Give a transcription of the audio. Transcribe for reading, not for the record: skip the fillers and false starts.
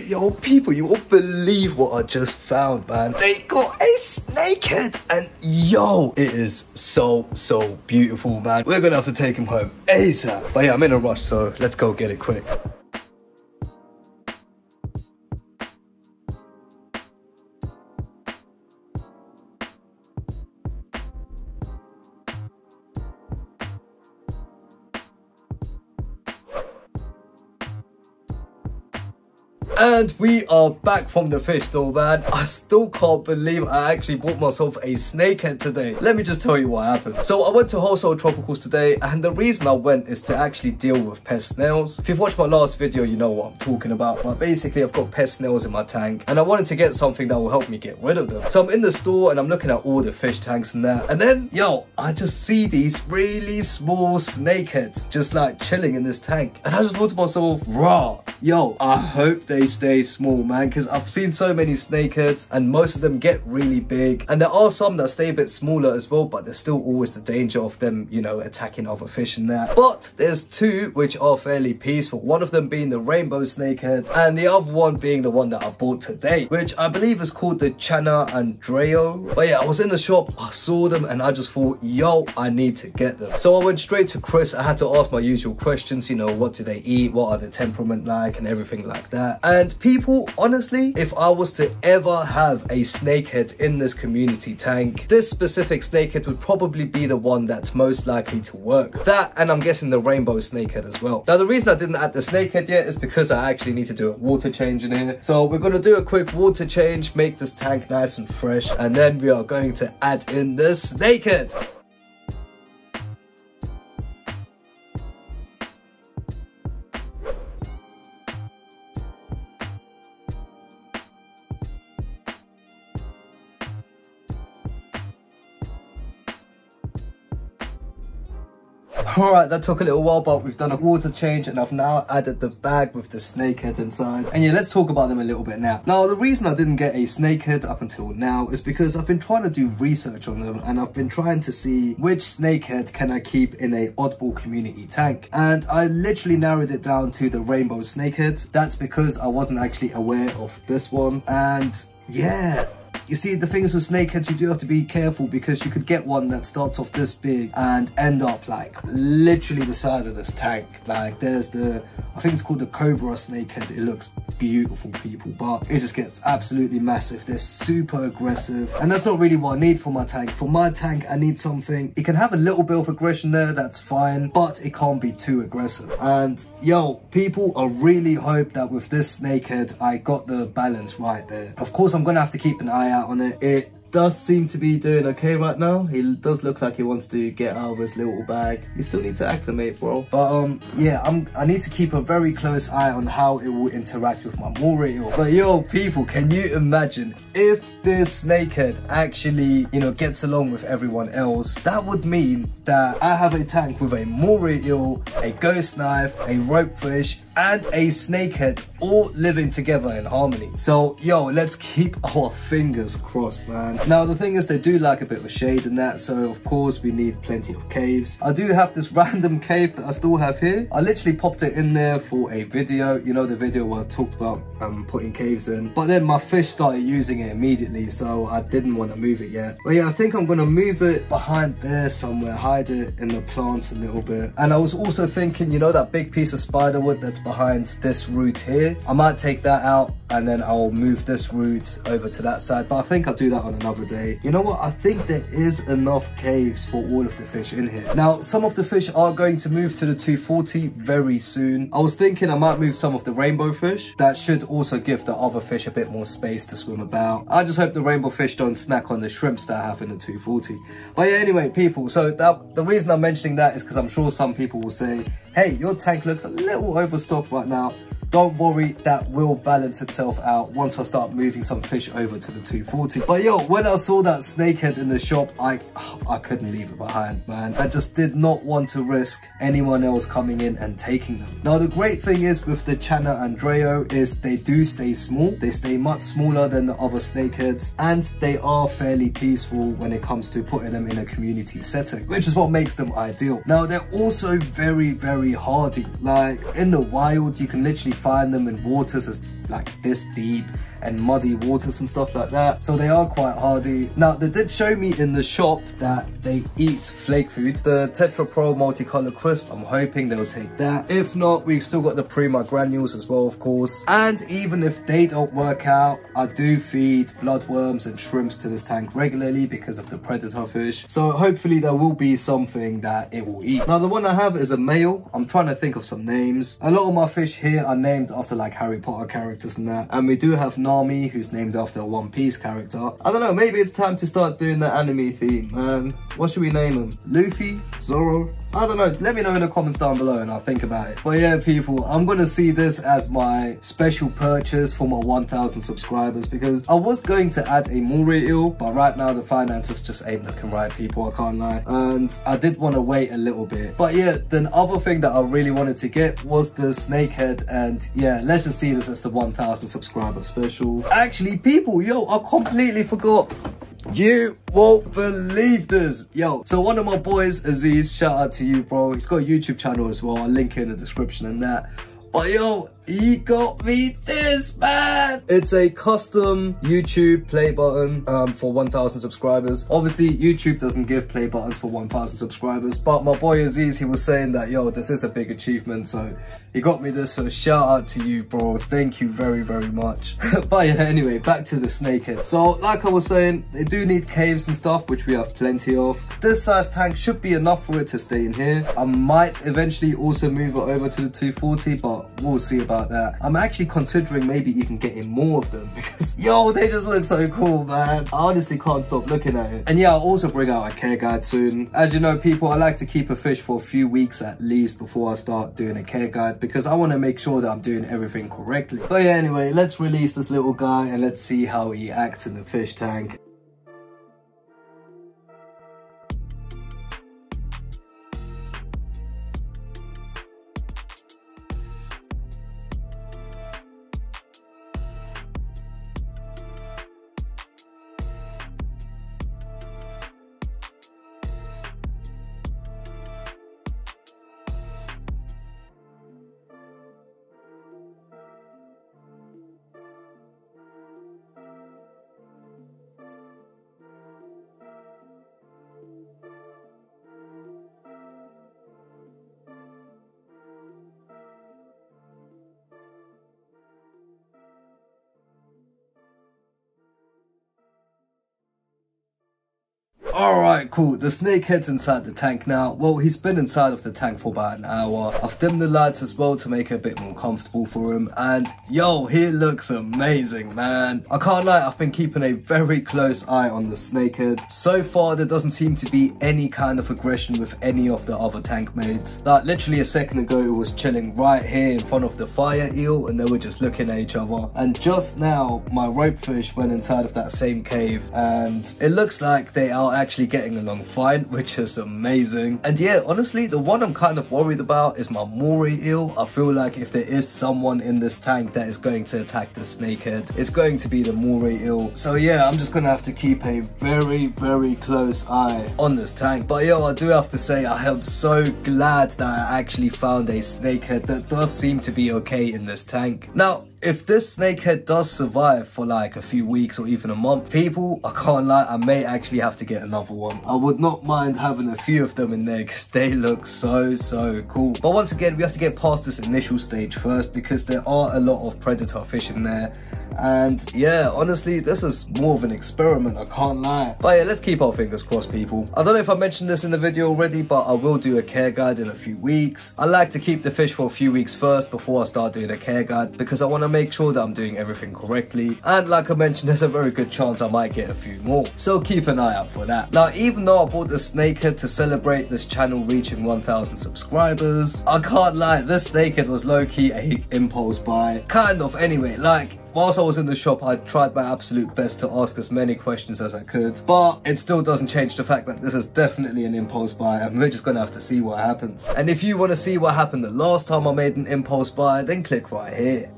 Yo, people, you won't believe what I just found, man. They got a snakehead, and yo, it is so beautiful, man. We're gonna have to take him home ASAP. But yeah, I'm in a rush, so let's go get it quick. And we are back from the fish store, man. I still can't believe I actually bought myself a snakehead today. Let me just tell you what happened. So I went to Wholesale Tropicals today, and the reason I went is to actually deal with pest snails. If you've watched my last video, you know what I'm talking about. But basically, I've got pest snails in my tank, and I wanted to get something that will help me get rid of them. So I'm in the store, and I'm looking at all the fish tanks and that. And then, yo, I just see these really small snakeheads just like chilling in this tank. And I just thought to myself, rah, yo, I hope they stay small, man, because I've seen so many snakeheads and most of them get really big, and there are some that stay a bit smaller as well, but there's still always the danger of them, you know, attacking other fish and that. But there's two which are fairly peaceful, one of them being the rainbow snakehead and the other one being the one that I bought today, which I believe is called the Channa Andrao. But yeah, I was in the shop, I saw them, and I just thought, yo, I need to get them. So I went straight to Chris. I had to ask my usual questions, you know, what do they eat, what are their temperament like, and everything like that. And people, honestly, if I was to ever have a snakehead in this community tank, this specific snakehead would probably be the one that's most likely to work. That, and I'm guessing the rainbow snakehead as well. Now, the reason I didn't add the snakehead yet is because I actually need to do a water change in here. So we're going to do a quick water change, make this tank nice and fresh, and then we are going to add in the snakehead. Alright, that took a little while, but we've done a water change and I've now added the bag with the snakehead inside. And yeah, let's talk about them a little bit now. Now, the reason I didn't get a snakehead up until now is because I've been trying to do research on them, and I've been trying to see which snakehead can I keep in a oddball community tank. And I literally narrowed it down to the rainbow snakehead. That's because I wasn't actually aware of this one. And yeah, you see, the thing is with snakeheads, you do have to be careful because you could get one that starts off this big and end up like literally the size of this tank. Like there's the, I think it's called the cobra snakehead. It looks beautiful, people, but it just gets absolutely massive. They're super aggressive, and that's not really what I need for my tank. For my tank, I need something, it can have a little bit of aggression there, that's fine, but it can't be too aggressive. And yo, people, I really hope that with this snakehead, I got the balance right there. Of course, I'm gonna have to keep an eye out on it. It does seem to be doing okay right now. He does look like he wants to get out of his little bag. You still need to acclimate, bro. But yeah, I need to keep a very close eye on how it will interact with my moor eel. But yo, people, can you imagine if this snakehead actually, you know, gets along with everyone else? That would mean that I have a tank with a moor eel, a ghost knife, a rope fish, and a snakehead all living together in harmony. So yo, let's keep our fingers crossed, man. Now the thing is, they do like a bit of a shade in that, so of course we need plenty of caves. I do have this random cave that I still have here. I literally popped it in there for a video, you know, the video where I talked about putting caves in, but then my fish started using it immediately, so I didn't want to move it yet. But yeah, I think I'm gonna move it behind there somewhere, hide it in the plants a little bit. And I was also thinking, you know, that big piece of spiderwood that's behind this root here, I might take that out and then I'll move this root over to that side, but I think I'll do that on another day. You know what, I think there is enough caves for all of the fish in here. Now, some of the fish are going to move to the 240 very soon. I was thinking I might move some of the rainbow fish. That should also give the other fish a bit more space to swim about. I just hope the rainbow fish don't snack on the shrimps that I have in the 240. But yeah, anyway, people, so the reason I'm mentioning that is because I'm sure some people will say, hey, your tank looks a little overstocked right now. Don't worry, that will balance itself out once I start moving some fish over to the 240. But yo, when I saw that snakehead in the shop, I couldn't leave it behind, man. I just did not want to risk anyone else coming in and taking them. Now, the great thing is with the Channa Andrao is they do stay small. They stay much smaller than the other snakeheads, and they are fairly peaceful when it comes to putting them in a community setting, which is what makes them ideal. Now, they're also very, very hardy. Like in the wild, you can literally find them in waters as like this deep and muddy waters and stuff like that, so they are quite hardy. Now they did show me in the shop that they eat flake food. The Tetra Pro multicolour crisp, I'm hoping they'll take that. If not, we've still got the Prima granules as well, of course. And even if they don't work out, I do feed bloodworms and shrimps to this tank regularly because of the predator fish, so hopefully there will be something that it will eat. Now the one I have is a male. I'm trying to think of some names. A lot of my fish here are named after like Harry Potter characters and that, and we do have Nami, who's named after a One Piece character. I don't know, maybe it's time to start doing the anime theme, man. What should we name him? Luffy? Zoro? I don't know, let me know in the comments down below and I'll think about it. But yeah people, I'm gonna see this as my special purchase for my 1,000 subscribers, because I was going to add a moray eel, but right now the finances just ain't looking right people, I can't lie. And I did want to wait a little bit. But yeah, the other thing that I really wanted to get was the snakehead, and yeah, let's just see this as the 1,000 subscriber special. Actually people, yo, I completely forgot. You won't believe this, yo. So one of my boys, Aziz, shout out to you, bro. He's got a YouTube channel as well. I'll link it in the description and that. But yo, he got me this, man. It's a custom YouTube play button for 1,000 subscribers. Obviously, YouTube doesn't give play buttons for 1,000 subscribers, but my boy Aziz, he was saying that, yo, this is a big achievement, so he got me this, so shout out to you, bro. Thank you very, very much. But yeah, anyway, back to the snakehead. So, like I was saying, they do need caves and stuff, which we have plenty of. This size tank should be enough for it to stay in here. I might eventually also move it over to the 240, but we'll see about that. I'm actually considering maybe even getting more of them because yo, they just look so cool, man. I honestly can't stop looking at it. And yeah, I'll also bring out a care guide soon. As you know people, I like to keep a fish for a few weeks at least before I start doing a care guide, because I want to make sure that I'm doing everything correctly. But yeah, anyway, let's release this little guy and let's see how he acts in the fish tank. Alright, cool. The snakehead's inside the tank now. Well, he's been inside of the tank for about an hour. I've dimmed the lights as well to make it a bit more comfortable for him. And yo, he looks amazing, man. I can't lie, I've been keeping a very close eye on the snakehead. So far, there doesn't seem to be any kind of aggression with any of the other tank mates. Like literally a second ago, it was chilling right here in front of the fire eel and they were just looking at each other. And just now, my rope fish went inside of that same cave and it looks like they are actually getting along fine, which is amazing. And yeah, honestly, the one I'm kind of worried about is my moray eel. I feel like if there is someone in this tank that is going to attack the snakehead, it's going to be the moray eel. So yeah, I'm just gonna have to keep a very, very close eye on this tank. But yo, I do have to say, I am so glad that I actually found a snakehead that does seem to be okay in this tank. Now, if this snakehead does survive for like a few weeks or even a month, people, I can't lie, I may actually have to get another one. I would not mind having a few of them in there because they look so cool. But once again, we have to get past this initial stage first because there are a lot of predator fish in there. And yeah, honestly, this is more of an experiment, I can't lie. But yeah, let's keep our fingers crossed, people. I don't know if I mentioned this in the video already, but I will do a care guide in a few weeks. I like to keep the fish for a few weeks first before I start doing a care guide because I want to make sure that I'm doing everything correctly. And like I mentioned, there's a very good chance I might get a few more. So keep an eye out for that. Now, even though I bought the snakehead to celebrate this channel reaching 1,000 subscribers, I can't lie, this snakehead was low-key a impulse buy. Kind of, anyway, like, whilst I was in the shop, I tried my absolute best to ask as many questions as I could, but it still doesn't change the fact that this is definitely an impulse buy and we're just gonna have to see what happens. And if you want to see what happened the last time I made an impulse buy, then click right here.